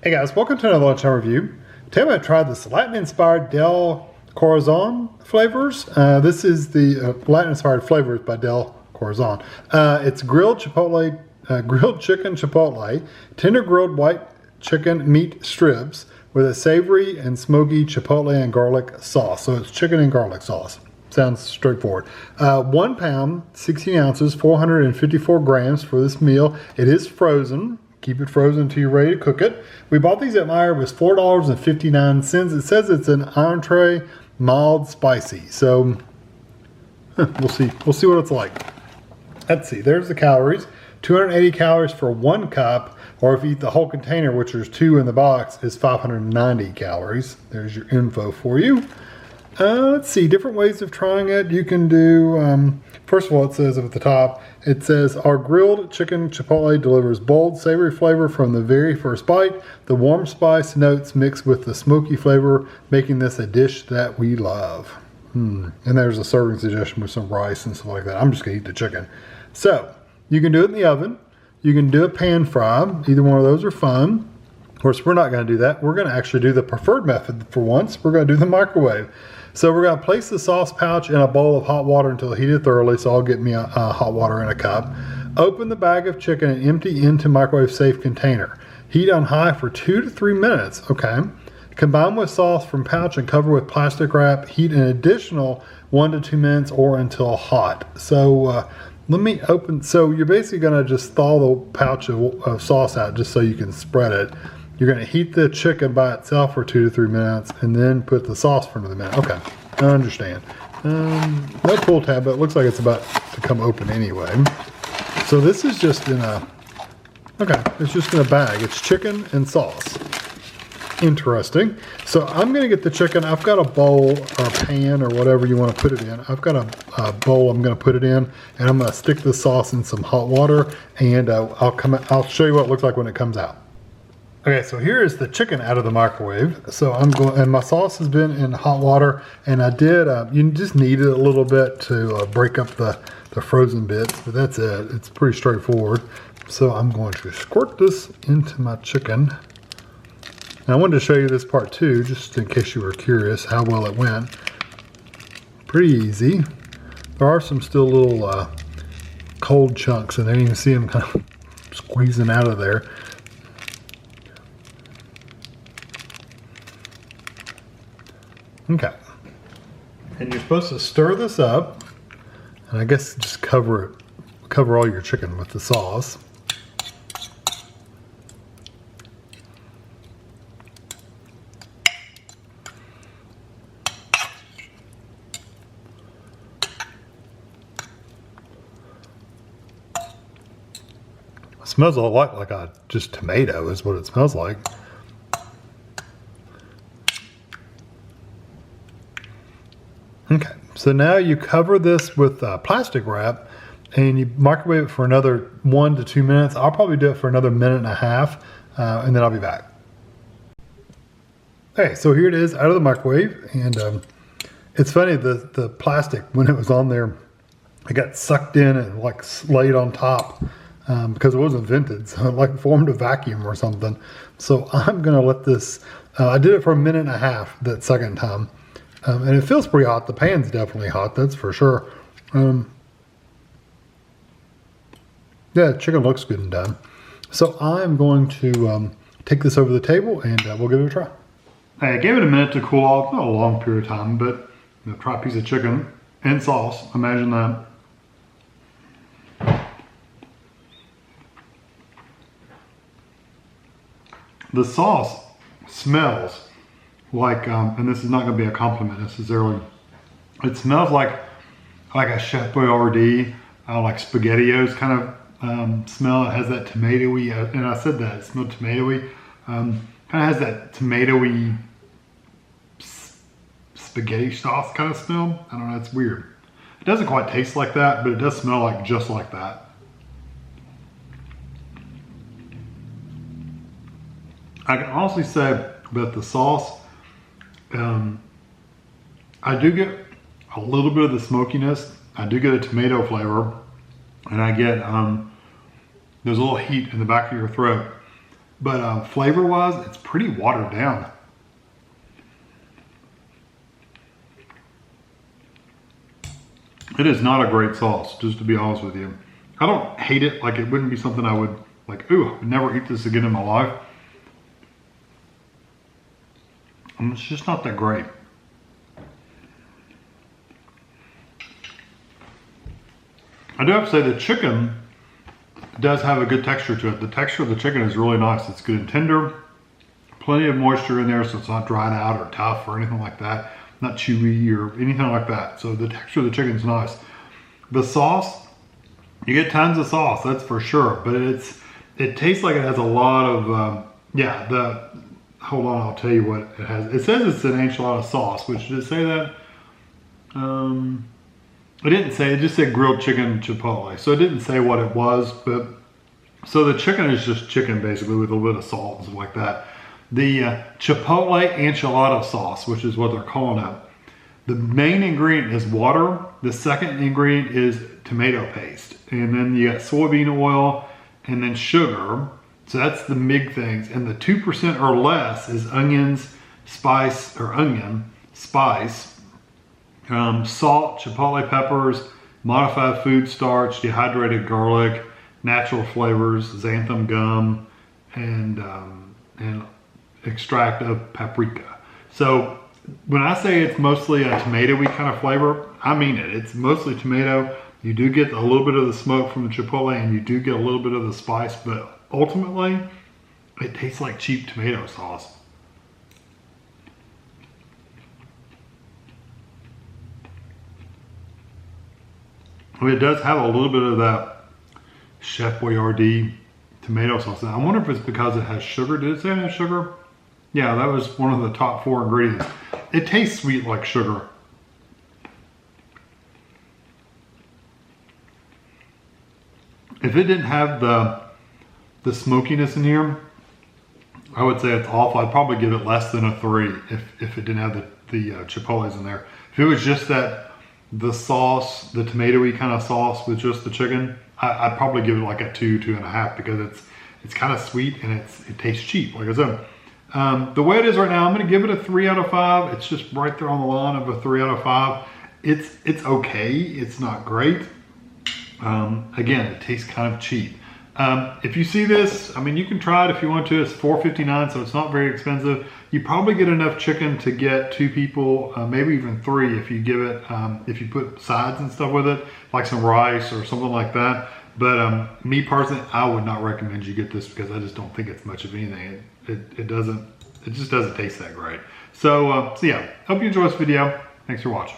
Hey guys, welcome to another Lunchtime review. Today I'm going to try this Latin-inspired Del Corazon flavors. This is the Latin-inspired flavors by Del Corazon. It's grilled chipotle, grilled chicken chipotle, tender grilled white chicken meat strips with a savory and smoky chipotle and garlic sauce. So it's chicken and garlic sauce. Sounds straightforward. 1 pound, 16 ounces, 454 grams for this meal. It is frozen. Keep it frozen until you're ready to cook it. We bought these at Meijer. It was $4.59. It says it's an entree, mild spicy. So we'll see. We'll see what it's like. Let's see. There's the calories. 280 calories for 1 cup, or if you eat the whole container, which there's 2 in the box, is 590 calories. There's your info for you. Let's see, different ways of trying it. You can do, first of all, it says at the top, it says, our grilled chicken chipotle delivers bold, savory flavor from the very first bite. The warm spice notes mixed with the smoky flavor, making this a dish that we love. And there's a serving suggestion with some rice and stuff like that. I'm just going to eat the chicken. So, you can do it in the oven. You can do a pan fry. Either one of those are fun. Of course, we're not going to do that. We're going to actually do the preferred method for once. We're going to do the microwave. So we're going to place the sauce pouch in a bowl of hot water until heated thoroughly. So I'll get me a hot water in a cup. Open the bag of chicken and empty into microwave safe container. Heat on high for 2 to 3 minutes. Okay. Combine with sauce from pouch and cover with plastic wrap. Heat an additional 1 to 2 minutes or until hot. So let me open. So you're basically going to just thaw the pouch of sauce out just so you can spread it. You're going to heat the chicken by itself for 2 to 3 minutes and then put the sauce for another minute. Okay, I understand. No pull tab, but it looks like it's about to come open anyway. So this is just in a, okay, it's just in a bag. It's chicken and sauce. Interesting. So I'm going to get the chicken. I've got a bowl or a pan or whatever you want to put it in. I've got a bowl I'm going to put it in, and I'm going to stick the sauce in some hot water, and I'll show you what it looks like when it comes out. Okay, so here is the chicken out of the microwave. So I'm going, and my sauce has been in hot water, and I did, you just need it a little bit to break up the frozen bits, but that's it. It's pretty straightforward. So I'm going to squirt this into my chicken. And I wanted to show you this part too, just in case you were curious how well it went. Pretty easy. There are some still little cold chunks in there. You can see them kind of squeezing out of there. Okay, and you're supposed to stir this up, and I guess just cover all your chicken with the sauce. It smells a lot like a just tomato is what it smells like. Okay, so now you cover this with plastic wrap and you microwave it for another 1 to 2 minutes. I'll probably do it for another 1.5 minutes and then I'll be back. Okay, so here it is out of the microwave, and it's funny, the plastic, when it was on there, it got sucked in and like laid on top because it wasn't vented, so it like formed a vacuum or something. So I'm gonna let this, I did it for 1.5 minutes that second time. And it feels pretty hot. The pan's definitely hot, that's for sure. Yeah, chicken looks good and done. So I'm going to take this over the table and we'll give it a try. I gave it a minute to cool off, not a long period of time, but try a piece of chicken and sauce. Imagine that. The sauce smells like, and this is not going to be a compliment necessarily, it smells like a Chef Boyardee, like SpaghettiOs kind of smell. It has that tomatoey, and I said that, it smelled tomatoey, kind of has that tomatoey spaghetti sauce kind of smell. I don't know, it's weird. It doesn't quite taste like that, but it does smell like just like that. I can honestly say about the sauce, I do get a little bit of the smokiness. I do get a tomato flavor, and I get there's a little heat in the back of your throat. but flavor-wise, it's pretty watered down. It is not a great sauce, just to be honest with you. I don't hate it, like it wouldn't be something I would like, ooh, I would never eat this again in my life. It's just not that great. I do have to say the chicken does have a good texture to it. The texture of the chicken is really nice. It's good and tender, plenty of moisture in there, so it's not dried out or tough or anything like that. Not chewy or anything like that. So the texture of the chicken is nice. The sauce, you get tons of sauce, that's for sure, but it tastes like it has a lot of, hold on, I'll tell you what it has. It says it's an enchilada sauce, which, did it say that? It didn't say, it just said grilled chicken chipotle. So it didn't say what it was, but, so the chicken is just chicken basically with a little bit of salt and stuff like that. The Chipotle enchilada sauce, which is what they're calling it. The main ingredient is water. The second ingredient is tomato paste. And then you got soybean oil and then sugar. So that's the big things. And the 2% or less is onions, spice, or onion, spice, salt, chipotle peppers, modified food starch, dehydrated garlic, natural flavors, xanthan gum, and extract of paprika. So when I say it's mostly a tomato-y kind of flavor, I mean it. It's mostly tomato. You do get a little bit of the smoke from the chipotle and you do get a little bit of the spice, but ultimately it tastes like cheap tomato sauce. I mean, it does have a little bit of that Chef Boyardee tomato sauce. Now, I wonder if it's because it has sugar. Did it say it has sugar? Yeah, that was one of the top 4 ingredients. It tastes sweet like sugar. If it didn't have the smokiness in here, I would say it's awful. I'd probably give it less than a 3 if it didn't have the chipotles in there. If it was just the sauce, the tomatoey kind of sauce with just the chicken, I'd probably give it like a 2, 2.5 because it's kind of sweet and it tastes cheap, like I said. The way it is right now, I'm going to give it a 3 out of 5. It's just right there on the line of a 3 out of 5. It's okay. It's not great. Again, it tastes kind of cheap. If you see this, I mean, you can try it if you want to. It's $4.59, so it's not very expensive. You probably get enough chicken to get 2 people, maybe even 3 if you give it, if you put sides and stuff with it, like some rice or something like that. But me personally, I would not recommend you get this because I just don't think it's much of anything. It just doesn't taste that great. So yeah, hope you enjoy this video. Thanks for watching.